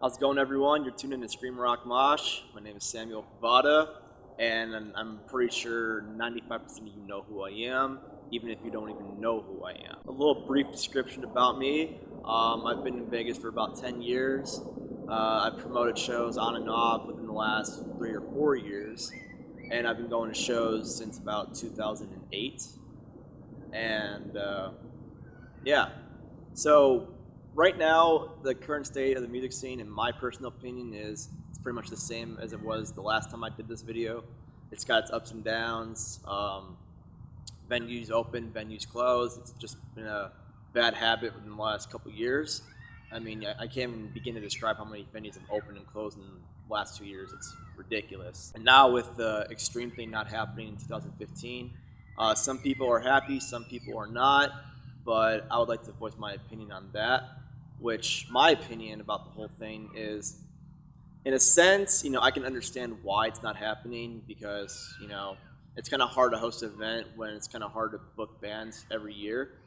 How's it going, everyone? You're tuned in to ScreamRockMosh. My name is Samuel Favata, and I'm pretty sure 95% of you know who I am, even if you don't even know who I am. A little brief description about me. I've been in Vegas for about 10 years. I've promoted shows on and off within the last 3 or 4 years, and I've been going to shows since about 2008. And yeah, so right now, the current state of the music scene, in my personal opinion, is it's pretty much the same as it was the last time I did this video. It's got its ups and downs. Venues open, venues close. It's just been a bad habit within the last couple of years. I mean, I can't even begin to describe how many venues have opened and closed in the last 2 years. It's ridiculous. And now with the extreme thing not happening in 2015, some people are happy, some people are not, but I would like to voice my opinion on that. Which my opinion about the whole thing is, in a sense, I can understand why it's not happening because, it's kind of hard to host an event when it's kind of hard to book bands every year.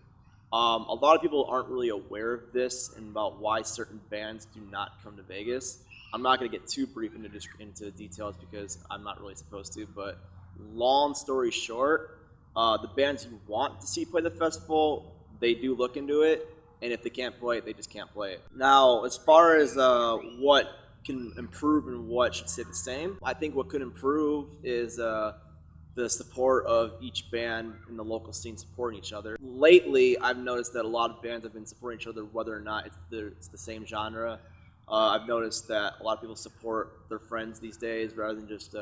A lot of people aren't really aware of this and about why certain bands do not come to Vegas. I'm not going to get too brief into details because I'm not really supposed to, but long story short, the bands you want to see play the festival, they do look into it. And if they can't play it, they just can't play it. Now, as far as what can improve and what should stay the same, I think what could improve is the support of each band in the local scene supporting each other. Lately, I've noticed that a lot of bands have been supporting each other whether or not it's the same genre. I've noticed that a lot of people support their friends these days rather than just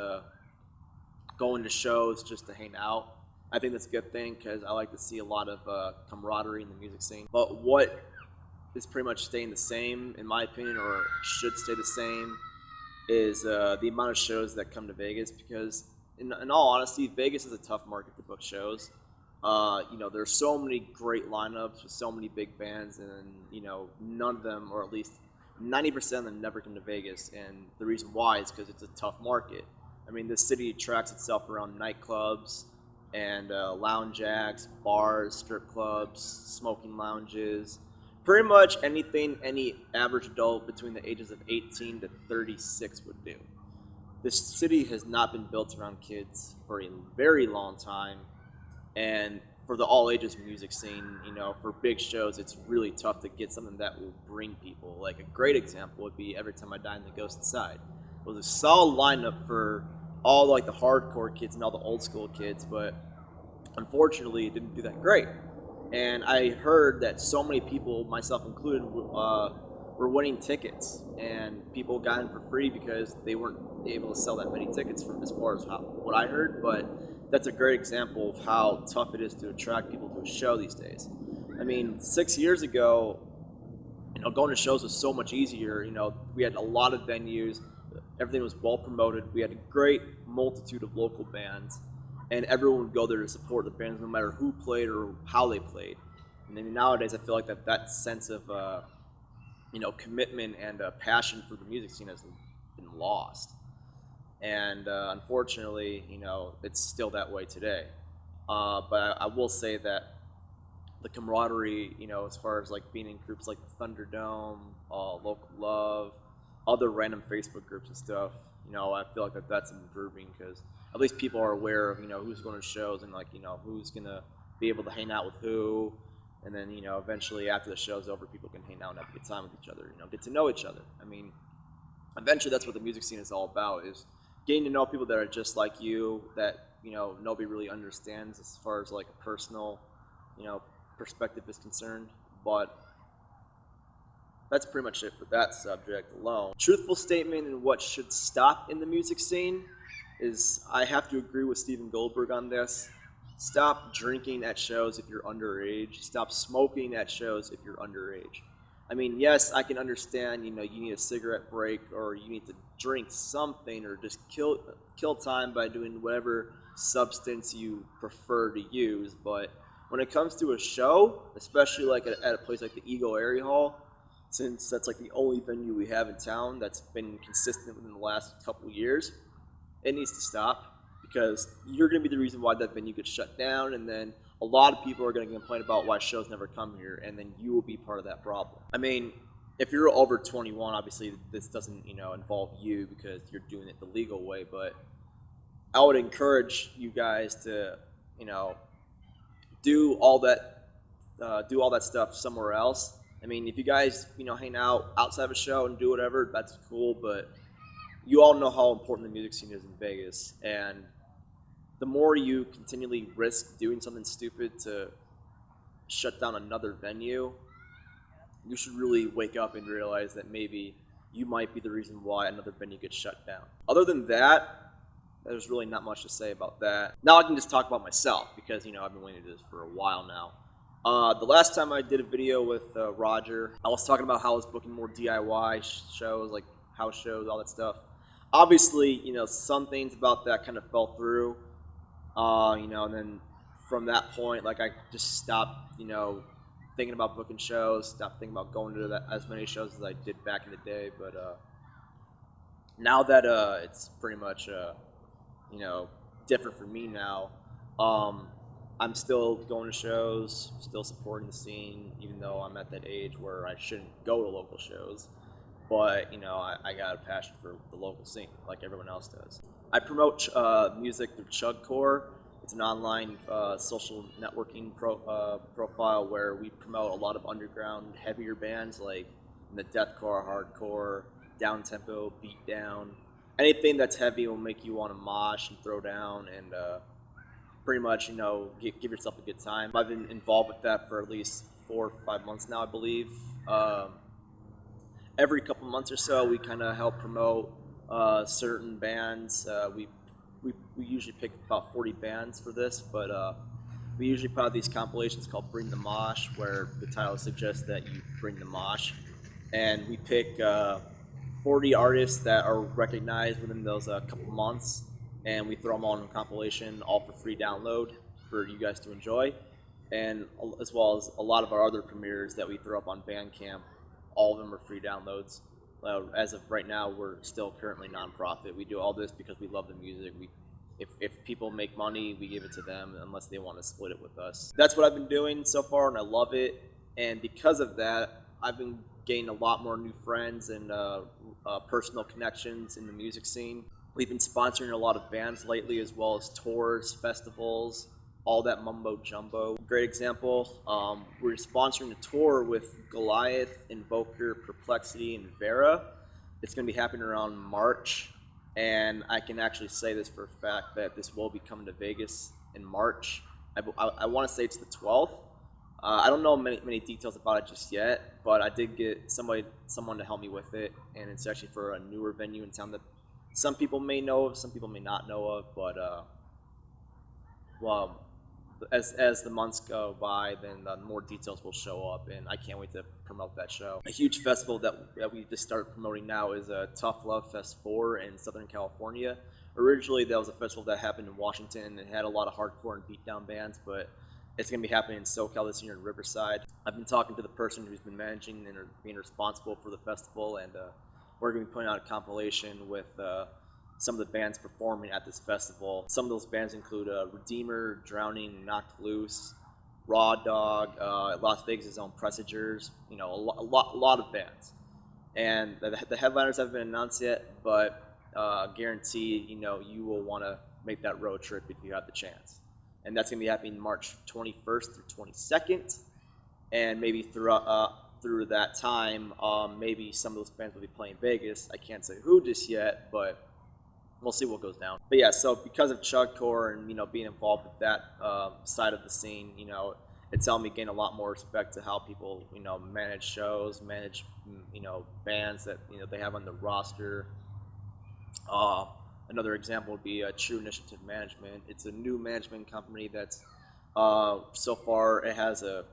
going to shows just to hang out. I think that's a good thing because I like to see a lot of camaraderie in the music scene. But what is pretty much staying the same, in my opinion, or should stay the same, is the amount of shows that come to Vegas. Because, in all honesty, Vegas is a tough market to book shows. There's so many great lineups with so many big bands, and none of them, or at least 90% of them, never come to Vegas. And the reason why is because it's a tough market. I mean, this city attracts itself around nightclubs and lounge acts, bars, strip clubs, smoking lounges, pretty much anything any average adult between the ages of 18 to 36 would do. This city has not been built around kids for a very long time, and for the all ages music scene, for big shows, it's really tough to get something that will bring people. Like a great example would be Every Time I Die in the Ghost Inside. It was a solid lineup for all the hardcore kids and all the old school kids, but unfortunately it didn't do that great. And I heard that so many people, myself included, were winning tickets, and people got in for free because they weren't able to sell that many tickets, from as far as what I heard. But that's a great example of how tough it is to attract people to a show these days. I mean, 6 years ago, going to shows was so much easier. We had a lot of venues. Everything was well promoted. We had a great multitude of local bands, and everyone would go there to support the bands no matter who played or how they played. And then nowadays, I feel like that sense of commitment and passion for the music scene has been lost. And unfortunately, it's still that way today. But I will say that the camaraderie, as far as being in groups like the Thunderdome, Local Love, other random Facebook groups and stuff, I feel like that's improving because at least people are aware of, who's going to shows and who's going to be able to hang out with who. And then, eventually after the show's over, people can hang out and have a good time with each other, get to know each other. I mean, eventually that's what the music scene is all about, is getting to know people that are just like you, that, nobody really understands as far as a personal, perspective is concerned. But that's pretty much it for that subject alone. Truthful statement and what should stop in the music scene is, I have to agree with Steven Goldberg on this. Stop drinking at shows if you're underage. Stop smoking at shows if you're underage. I mean, yes, I can understand, you need a cigarette break or you need to drink something or just kill time by doing whatever substance you prefer to use. But when it comes to a show, especially at a place like the Eagle Area Hall, since that's the only venue we have in town that's been consistent within the last couple of years, it needs to stop, because you're going to be the reason why that venue gets shut down, and then a lot of people are going to complain about why shows never come here, and then you will be part of that problem. I mean, if you're over 21, obviously this doesn't, involve you because you're doing it the legal way. But I would encourage you guys to, do all that stuff somewhere else. I mean, if you guys, hang out outside of a show and do whatever, that's cool. But you all know how important the music scene is in Vegas, and the more you continually risk doing something stupid to shut down another venue, you should really wake up and realize that maybe you might be the reason why another venue gets shut down. Other than that, there's really not much to say about that. Now I can just talk about myself because, I've been waiting to do this for a while now. The last time I did a video with Roger, I was talking about how I was booking more DIY shows, like house shows, all that stuff. Obviously, some things about that kind of fell through, and then from that point, like I just stopped, thinking about booking shows, stopped thinking about going to as many shows as I did back in the day. But now that it's pretty much, different for me now, I'm still going to shows, still supporting the scene, even though I'm at that age where I shouldn't go to local shows. But, I got a passion for the local scene, like everyone else does. I promote music through Chugcore. It's an online social networking profile where we promote a lot of underground, heavier bands like the deathcore, hardcore, down-tempo, beatdown. Anything that's heavy will make you want to mosh and throw down and pretty much, give yourself a good time. I've been involved with that for at least 4 or 5 months now, I believe. Every couple months or so, we kind of help promote certain bands. We usually pick about 40 bands for this, but we usually put out these compilations called Bring the Mosh, where the title suggests that you bring the mosh. And we pick 40 artists that are recognized within those couple months, and we throw them all in a compilation, all for free download for you guys to enjoy. And as well as a lot of our other premieres that we throw up on Bandcamp, all of them are free downloads. As of right now, we're still currently nonprofit. We do all this because we love the music. If people make money, we give it to them unless they want to split it with us. That's what I've been doing so far, and I love it. And because of that, I've been gaining a lot more new friends and personal connections in the music scene. We've been sponsoring a lot of bands lately, as well as tours, festivals, all that mumbo jumbo. Great example, we're sponsoring a tour with Goliath, Invoker, Perplexity, and Vera. It's going to be happening around March, and I can actually say this for a fact that this will be coming to Vegas in March. I want to say it's the 12th. I don't know many details about it just yet, but I did get someone to help me with it, and it's actually for a newer venue in town that some people may know of, some people may not know of, but well, as the months go by, then more details will show up, and I can't wait to promote that show. A huge festival that we just started promoting now is Tough Love Fest 4 in Southern California. Originally, that was a festival that happened in Washington and had a lot of hardcore and beatdown bands, but it's going to be happening in SoCal this year in Riverside. I've been talking to the person who's been managing and being responsible for the festival, and we're going to be putting out a compilation with some of the bands performing at this festival. Some of those bands include Redeemer, Drowning, Knocked Loose, Raw Dog, Las Vegas' own Presagers, a lot of bands. And the headliners haven't been announced yet, but guarantee, you will want to make that road trip if you have the chance. And that's going to be happening March 21st through 22nd. And maybe through that time, maybe some of those bands will be playing Vegas. I can't say who just yet, but we'll see what goes down. But yeah, so because of Chugcore and being involved with that side of the scene, it's helped me gain a lot more respect to how people manage shows, manage bands that they have on the roster. Another example would be True Initiative Management. It's a new management company that's so far it has a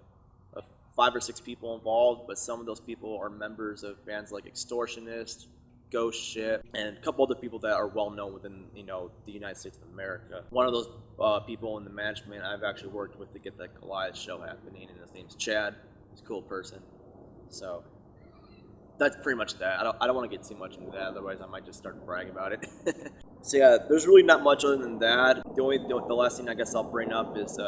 5 or 6 people involved, but some of those people are members of bands like Extortionist, Ghost Ship, and a couple other people that are well known within the United States of America. One of those people in the management I've actually worked with to get that Goliath show happening, and his name's Chad. He's a cool person. So that's pretty much that. I don't want to get too much into that, otherwise I might just start bragging about it. So yeah, there's really not much other than that. The last thing I guess I'll bring up is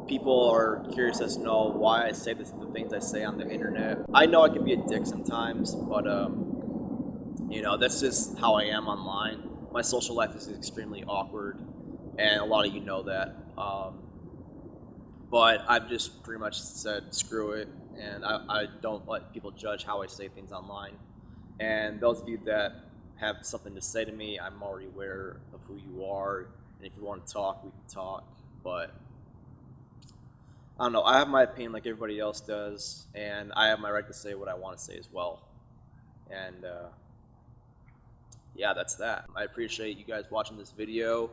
people are curious as to know why I say the things I say on the internet. I know I can be a dick sometimes, but you know, that's just how I am online. My social life is extremely awkward, and a lot of you know that. But I've just pretty much said screw it, and I don't let people judge how I say things online. And those of you that have something to say to me, I'm already aware of who you are, and if you want to talk, we can talk. But I don't know. I have my opinion like everybody else does, and I have my right to say what I want to say as well. And yeah, that's that. I appreciate you guys watching this video.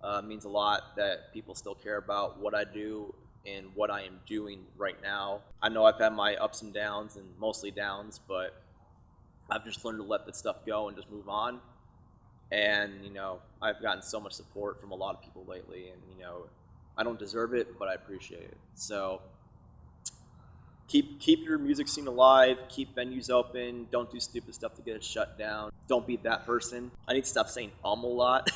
It means a lot that people still care about what I do and what I am doing right now. I know I've had my ups and downs, and mostly downs, but I've just learned to let that stuff go and just move on. And you know, I've gotten so much support from a lot of people lately, and you know, I don't deserve it, but I appreciate it. So keep your music scene alive, keep venues open, don't do stupid stuff to get it shut down. Don't be that person. I need to stop saying a lot.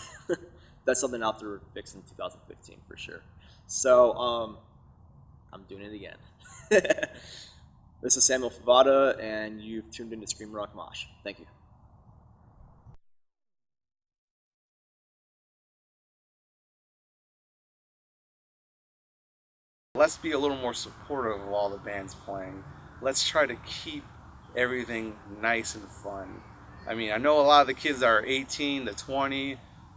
That's something I'll have to fix in 2015 for sure. So I'm doing it again. This is Samuel Favata, and you've tuned into ScreamRockMosh. Thank you. Let's be a little more supportive of all the bands playing. Let's try to keep everything nice and fun. I mean, I know a lot of the kids that are 18 to 20,